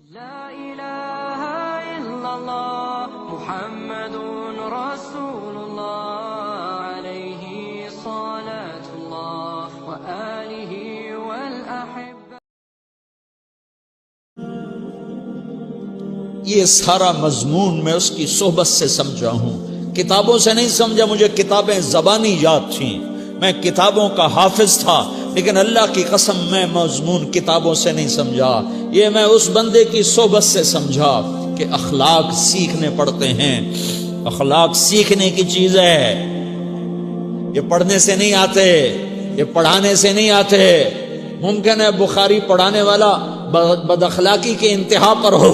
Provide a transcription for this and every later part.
لا الہ الا اللہ محمد رسول اللہ علیہ صلاۃ اللہ وآلہ والاحبہ۔ یہ سارا مضمون میں اس کی صحبت سے سمجھا ہوں، کتابوں سے نہیں سمجھا۔ مجھے کتابیں زبانی یاد تھیں، میں کتابوں کا حافظ تھا، لیکن اللہ کی قسم میں مضمون کتابوں سے نہیں سمجھا۔ یہ میں اس بندے کی صحبت سے سمجھا کہ اخلاق سیکھنے پڑتے ہیں۔ اخلاق سیکھنے کی چیز ہے، یہ پڑھنے سے نہیں آتے، یہ پڑھانے سے نہیں آتے۔ ممکن ہے بخاری پڑھانے والا بد اخلاقی کے انتہا پر ہو،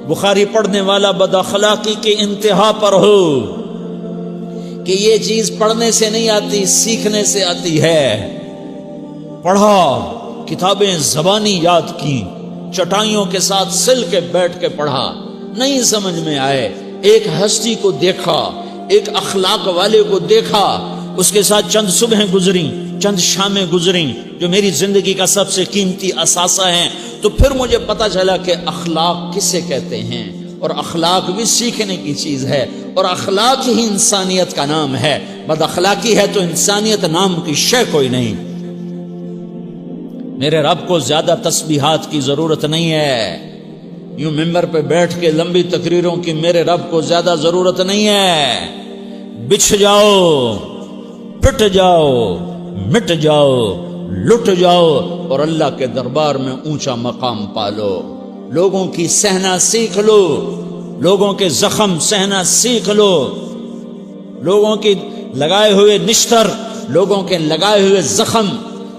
بخاری پڑھنے والا بد اخلاقی کے انتہا پر ہو، کہ یہ چیز پڑھنے سے نہیں آتی، سیکھنے سے آتی ہے۔ پڑھا، کتابیں زبانی یاد کی، چٹائیوں کے ساتھ سل کے بیٹھ کے پڑھا، نہیں سمجھ میں آئے، ایک ہستی کو دیکھا، ایک اخلاق والے کو دیکھا، اس کے ساتھ چند صبحیں گزریں، چند شامیں گزریں جو میری زندگی کا سب سے قیمتی اثاثہ ہیں، تو پھر مجھے پتا چلا کہ اخلاق کسے کہتے ہیں، اور اخلاق بھی سیکھنے کی چیز ہے، اور اخلاق ہی انسانیت کا نام ہے۔ بد اخلاقی ہے تو انسانیت نام کی شے کوئی نہیں۔ میرے رب کو زیادہ تسبیحات کی ضرورت نہیں ہے، یوں ممبر پہ بیٹھ کے لمبی تقریروں کی میرے رب کو زیادہ ضرورت نہیں ہے۔ بچھ جاؤ، پٹ جاؤ، مٹ جاؤ، لٹ جاؤ، اور اللہ کے دربار میں اونچا مقام پالو۔ لوگوں کی سہنا سیکھ لو، لوگوں کے زخم سہنا سیکھ لو، لوگوں کی لگائے ہوئے نشتر، لوگوں کے لگائے ہوئے زخم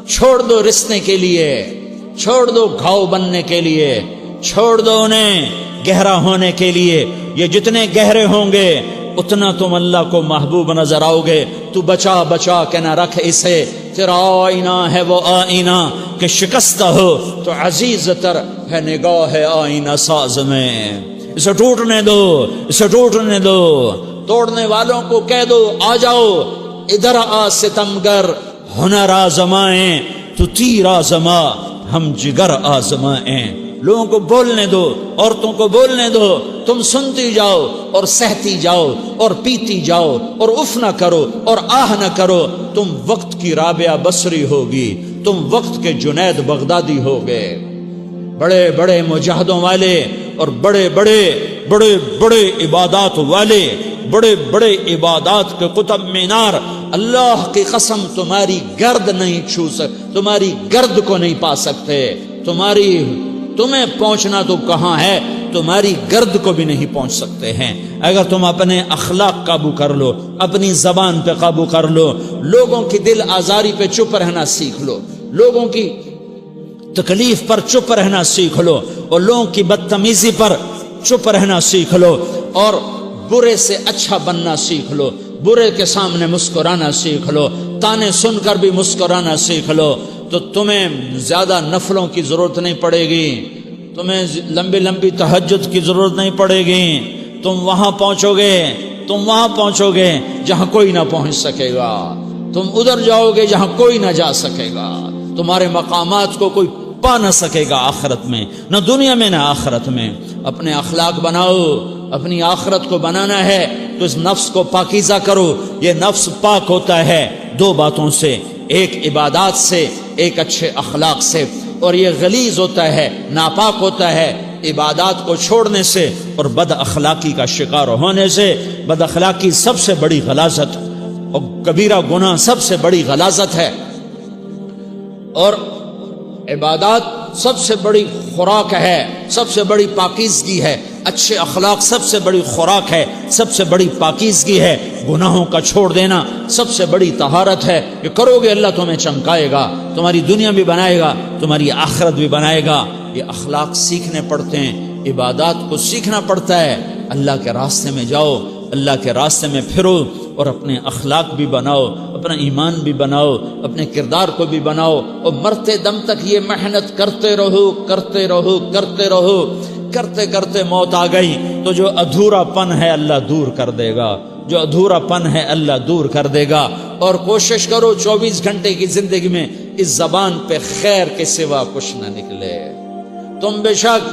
چھوڑ دو رسنے کے لیے، چھوڑ دو گھاؤ بننے کے لیے، چھوڑ دو انہیں گہرا ہونے کے لیے۔ یہ جتنے گہرے ہوں گے اتنا تم اللہ کو محبوب نظر آؤ گے۔ تو بچا بچا کے نہ رکھ اسے، تیرا آئینہ ہے وہ آئینہ کہ شکستہ ہو تو عزیز تر ہے نگاہ آئینہ ساز میں۔ اسے ٹوٹنے دو، اسے ٹوٹنے دو۔ توڑنے والوں کو کہہ دو آ جاؤ ادھر آ ستمگر، ہنر آزمائیں تو تیر آزما، ہم جگر آزمائیں۔ لوگوں کو بولنے دو، عورتوں کو بولنے دو، تم سنتی جاؤ اور سہتی جاؤ اور پیتی جاؤ اور اف نہ کرو اور آہ نہ کرو۔ تم وقت کی رابعہ بصری ہوگی، تم وقت کے جنید بغدادی ہوگے۔ بڑے بڑے مجاہدوں والے اور بڑے بڑے بڑے بڑے عبادات والے، بڑے بڑے عبادات کے قطب مینار، اللہ کی قسم تمہاری گرد نہیں چھو سکتے، تمہاری گرد کو نہیں پا سکتے۔ تمہیں پہنچنا تو کہاں ہے، تمہاری گرد کو بھی نہیں پہنچ سکتے ہیں۔ اگر تم اپنے اخلاق قابو کر لو، اپنی زبان پہ قابو کر لو، لوگوں کی دل آزاری پہ چپ رہنا سیکھ لو، لوگوں کی تکلیف پر چپ رہنا سیکھ لو، اور لوگوں کی بدتمیزی پر چپ رہنا سیکھ لو، اور برے سے اچھا بننا سیکھ لو، برے کے سامنے مسکرانا سیکھ لو، تانے سن کر بھی مسکرانا سیکھ لو، تو تمہیں زیادہ نفلوں کی ضرورت نہیں پڑے گی، تمہیں لمبی لمبی تہجد کی ضرورت نہیں پڑے گی۔ تم وہاں پہنچو گے جہاں کوئی نہ پہنچ سکے گا، تم ادھر جاؤ گے جہاں کوئی نہ جا سکے گا، تمہارے مقامات کو کوئی پا نہ سکے گا آخرت میں، نہ دنیا میں نہ آخرت میں۔ اپنے اخلاق بناؤ، اپنی آخرت کو بنانا ہے تو اس نفس کو پاکیزہ کرو۔ یہ نفس پاک ہوتا ہے دو باتوں سے، ایک عبادات سے، ایک اچھے اخلاق سے، اور یہ غلیظ ہوتا ہے، ناپاک ہوتا ہے عبادات کو چھوڑنے سے اور بد اخلاقی کا شکار ہونے سے۔ بد اخلاقی سب سے بڑی غلاظت اور کبیرہ گناہ سب سے بڑی غلاظت ہے، اور عبادات سب سے بڑی خوراک ہے، سب سے بڑی پاکیزگی ہے۔ اچھے اخلاق سب سے بڑی خوراک ہے، سب سے بڑی پاکیزگی ہے۔ گناہوں کا چھوڑ دینا سب سے بڑی طہارت ہے۔ یہ کرو گے اللہ تمہیں چمکائے گا، تمہاری دنیا بھی بنائے گا، تمہاری آخرت بھی بنائے گا۔ یہ اخلاق سیکھنے پڑتے ہیں، عبادات کو سیکھنا پڑتا ہے۔ اللہ کے راستے میں جاؤ، اللہ کے راستے میں پھرو، اور اپنے اخلاق بھی بناؤ، اپنا ایمان بھی بناؤ، اپنے کردار کو بھی بناؤ، اور مرتے دم تک یہ محنت کرتے رہو، کرتے رہو، کرتے رہو۔ کرتے کرتے موت آ گئی تو جو ادھورا پن ہے اللہ دور کر دے گا، جو ادھورا پن ہے اللہ دور کر دے گا۔ اور کوشش کرو 24 گھنٹے کی زندگی میں اس زبان پہ خیر کے سوا کچھ نہ نکلے۔ تم بے شک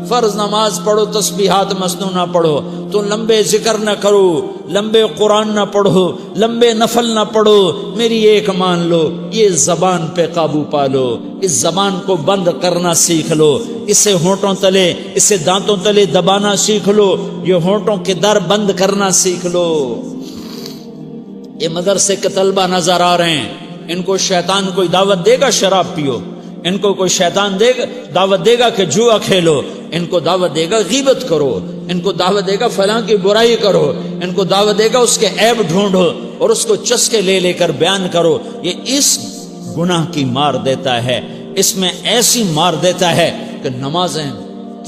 فرض نماز پڑھو تسبیحات مسنون نہ پڑھو، تو لمبے ذکر نہ کرو، لمبے قرآن نہ پڑھو، لمبے نفل نہ پڑھو، میری ایک مان لو، یہ زبان پہ قابو پالو، اس زبان کو بند کرنا سیکھ لو، اسے ہونٹوں تلے، اسے دانتوں تلے دبانا سیکھ لو، یہ ہونٹوں کے در بند کرنا سیکھ لو۔ یہ مدرسے کے طلبہ نظر آ رہے ہیں، ان کو شیطان کوئی دعوت دے گا شراب پیو، ان کو کوئی شیطان دعوت دے گا کہ جوا کھیلو، ان کو دعوت دے گا غیبت کرو، ان کو دعوت دے گا فلاں کی برائی کرو، ان کو دعوت دے گا اس کے عیب ڈھونڈو اور اس کو چسکے لے لے کر بیان کرو۔ یہ اس گناہ کی مار دیتا ہے، اس میں ایسی مار دیتا ہے کہ نمازیں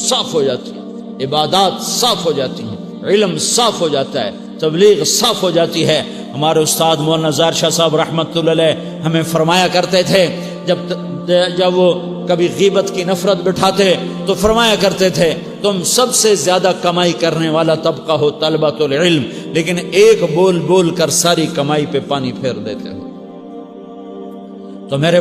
صاف ہو جاتی ہیں، عبادات صاف ہو جاتی ہیں، علم صاف ہو جاتا ہے، تبلیغ صاف ہو جاتی ہے۔ ہمارے استاد مولانا زار شاہ صاحب رحمۃ اللہ علیہ ہمیں فرمایا کرتے تھے، جب وہ کبھی غیبت کی نفرت بٹھاتے تو فرمایا کرتے تھے تم سب سے زیادہ کمائی کرنے والا طبقہ ہو طلبۃ العلم، لیکن ایک بول بول کر ساری کمائی پہ پانی پھیر دیتے ہو۔ تو میرے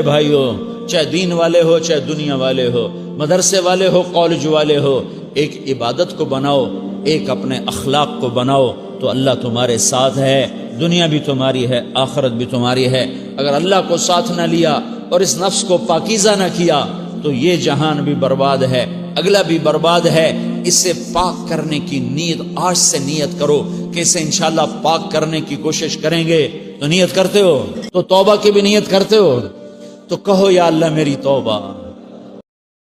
بھائیوں چاہے دین والے ہو چاہے دنیا والے ہو، مدرسے والے ہو کالج والے ہو، ایک عبادت کو بناؤ، ایک اپنے اخلاق کو بناؤ، تو اللہ تمہارے ساتھ ہے، دنیا بھی تمہاری ہے، آخرت بھی تمہاری ہے۔ اگر اللہ کو ساتھ نہ لیا اور اس نفس کو پاکیزہ نہ کیا تو یہ جہان بھی برباد ہے، اگلا بھی برباد ہے۔ اسے پاک کرنے کی نیت آج سے نیت کرو کہ اسے انشاءاللہ پاک کرنے کی کوشش کریں گے۔ تو نیت کرتے ہو تو توبہ کی بھی نیت کرتے ہو، تو کہو یا اللہ میری توبہ،